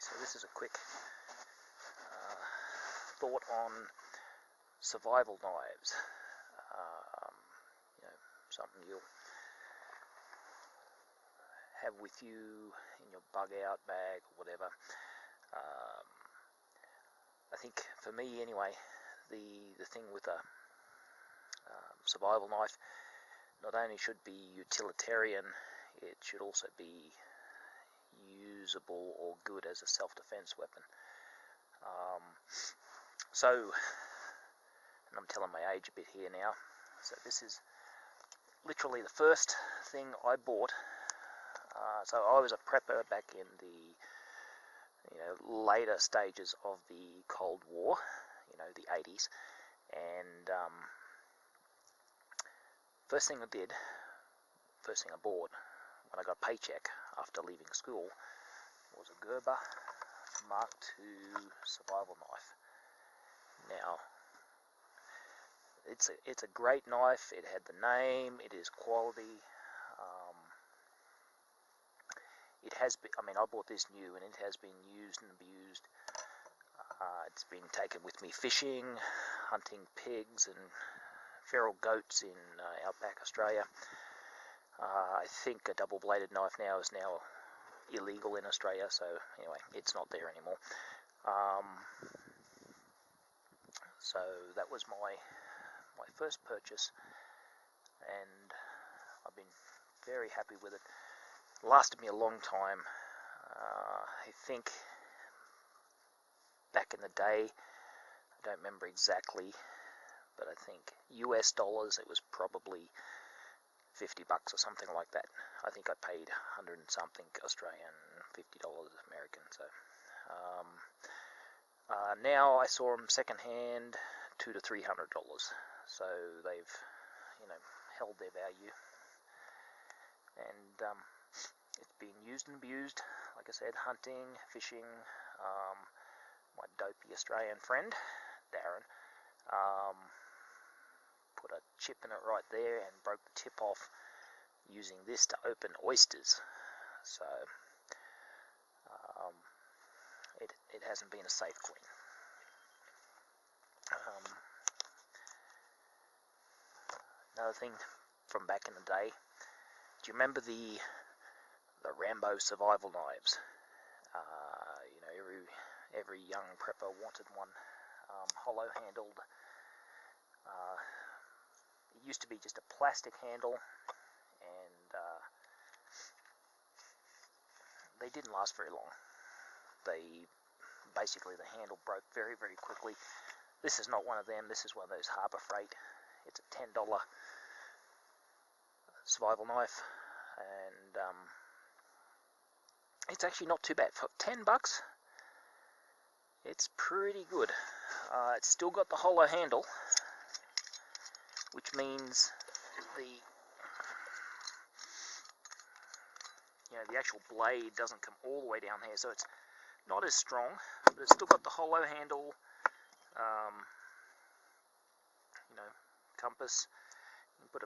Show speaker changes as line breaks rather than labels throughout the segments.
So this is a quick thought on survival knives. Something you'll have with you in your bug out bag or whatever. I think for me anyway, the thing with a survival knife not only should be utilitarian, it should also be usable or good as a self-defense weapon. And I'm telling my age a bit here now, so this is literally the first thing I bought. So I was a prepper back in the later stages of the Cold War, the 80s, and first thing I bought when I got a paycheck after leaving school was a Gerber Mark II survival knife. Now, it's a great knife. It had the name. It is quality. It has been. I bought this new, and it has been used and abused. It's been taken with me fishing, hunting pigs and feral goats in outback Australia. I think a double-bladed knife now is illegal in Australia, so anyway, it's not there anymore. So that was my first purchase, and I've been very happy with it. It lasted me a long time. I think back in the day, I don't remember exactly, but I think US dollars, it was probably $50 or something like that. I think I paid 100 and something Australian, $50 American. So now I saw them secondhand, $200 to $300. So they've held their value, and it's been used and abused. Like I said, hunting, fishing. My dopey Australian friend Darren put a chip in it right there and broke the tip off using this to open oysters. So it hasn't been a safe clean. Another thing from back in the day, do you remember the Rambo survival knives? Every young prepper wanted one. Hollow handled. It used to be just a plastic handle, and they didn't last very long. Basically the handle broke very, very quickly. This is not one of them. This is one of those Harbor Freight. It's a $10 survival knife, and it's actually not too bad for $10. It's pretty good. It's still got the hollow handle, which means the actual blade doesn't come all the way down here, so it's not as strong, but it's still got the hollow handle. Compass. You can put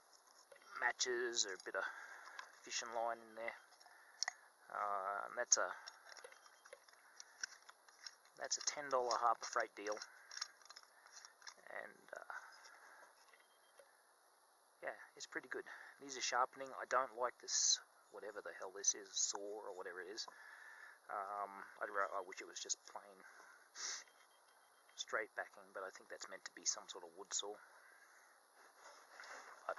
matches or a bit of fishing line in there. And that's a $10 Harbor Freight deal, and yeah, it's pretty good. These are sharpening. I don't like this, whatever the hell this is, saw or whatever it is. I wish it was just plain straight backing, but I think that's meant to be some sort of wood saw. But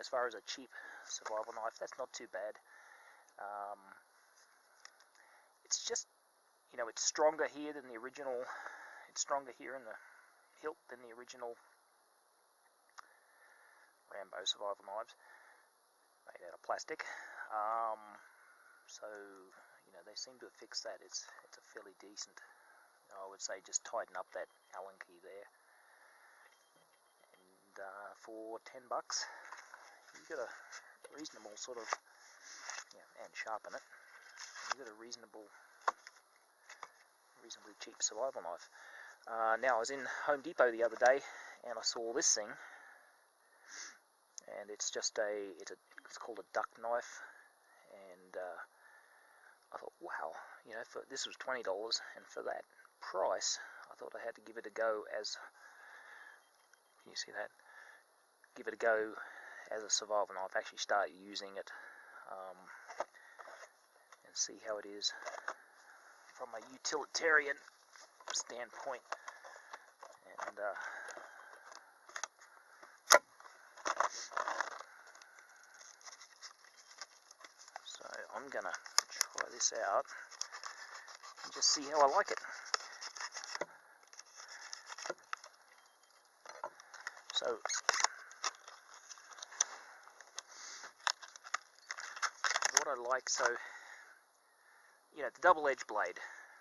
as far as a cheap survival knife, that's not too bad. It's just, it's stronger here than the original. It's stronger here in the hilt than the original Rambo survival knives, made out of plastic. So they seem to have fixed that. It's a fairly decent. I would say just tighten up that Allen key there, and for $10, you get a reasonable sort of, and sharpen it. You get a reasonably cheap survival knife. Now I was in Home Depot the other day, and I saw this thing, and it's called a duck knife, and I thought, wow, you know, this was $20, and for that price, I thought I had to give it a go as, can you see that? Give it a go as a survival knife, actually start using it, and see how it is from a utilitarian standpoint. And so I'm gonna try this out and just see how I like it. So what I like, so you know, the double-edged blade,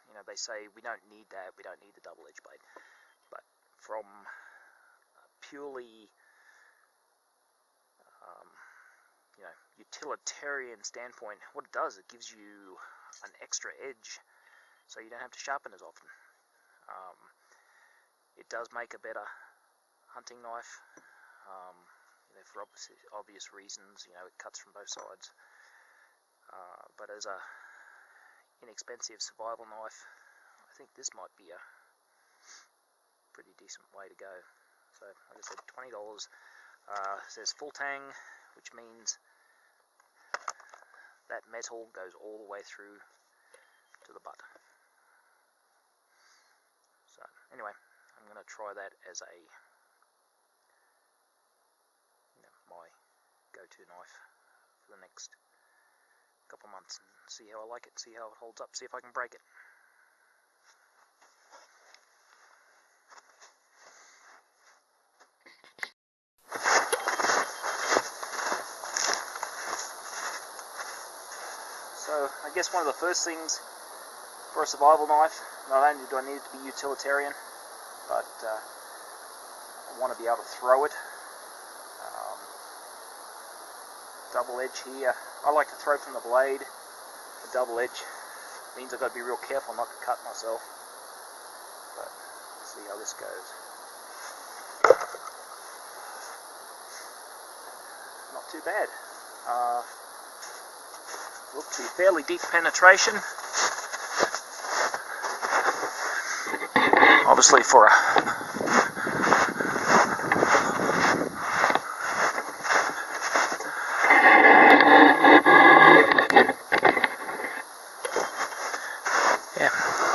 you know, they say we don't need that, we don't need the double-edged blade, but from a purely you know, utilitarian standpoint, what it does, it gives you an extra edge, so you don't have to sharpen as often. It does make a better hunting knife, you know, for obvious reasons. You know, it cuts from both sides. But as a inexpensive survival knife, I think this might be a pretty decent way to go. So, like I said, $20. Says full tang, which means that metal goes all the way through to the butt. So anyway, I'm going to try that as a, you know, my go-to knife for the next couple months, and see how I like it, see how it holds up, see if I can break it. So I guess one of the first things for a survival knife, not only do I need it to be utilitarian, but I want to be able to throw it. Double edge here, I like to throw from the blade. The double edge means I've got to be real careful not to cut myself, but let's see how this goes. Not too bad. Looks to be fairly deep penetration. Obviously for a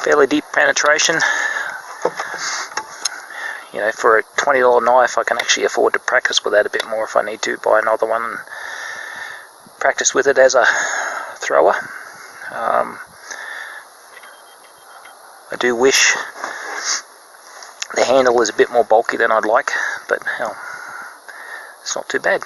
fairly deep penetration. You know, for a $20 knife, I can actually afford to practice with that a bit more if I need to. Buy another one and practice with it as a thrower. I do wish the handle is a bit more bulky than I'd like, but hell, it's not too bad.